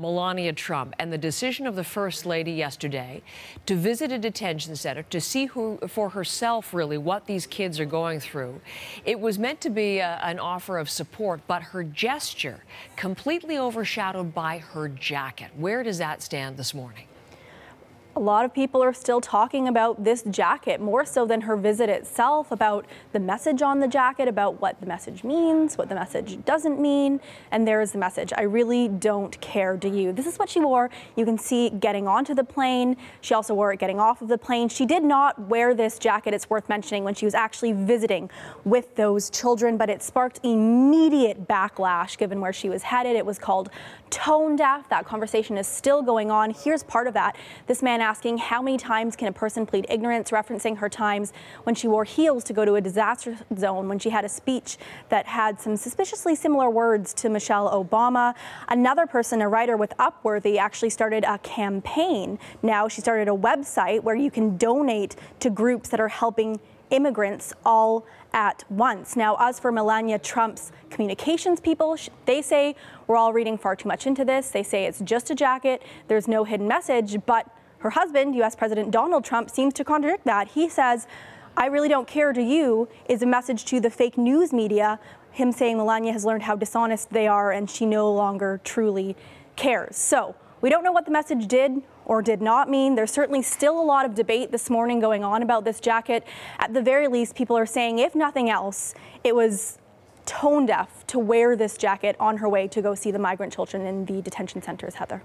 Melania Trump and the decision of the First Lady yesterday to visit a detention center to see for herself really what these kids are going through. It was meant to be an offer of support, but her gesture completely overshadowed by her jacket. Where does that stand this morning? A lot of people are still talking about this jacket, more so than her visit itself, about the message on the jacket, about what the message means, what the message doesn't mean. And there's the message: I really don't care, do you? This is what she wore. You can see getting onto the plane. She also wore it getting off of the plane. She did not wear this jacket, it's worth mentioning, when she was actually visiting with those children, but it sparked immediate backlash given where she was headed. It was called tone deaf. That conversation is still going on. Here's part of that. This man asking, how many times can a person plead ignorance, referencing her times when she wore heels to go to a disaster zone, when she had a speech that had some suspiciously similar words to Michelle Obama. Another person, a writer with Upworthy, actually started a campaign. Now she started a website where you can donate to groups that are helping immigrants all at once. Now, as for Melania Trump's communications people, they say we're all reading far too much into this. They say it's just a jacket, there's no hidden message, but her husband, U.S. President Donald Trump, seems to contradict that. He says, I really don't care, do you, is a message to the fake news media, him saying Melania has learned how dishonest they are and she no longer truly cares. So we don't know what the message did or did not mean. There's certainly still a lot of debate this morning going on about this jacket. At the very least, people are saying, if nothing else, it was tone deaf to wear this jacket on her way to go see the migrant children in the detention centers, Heather.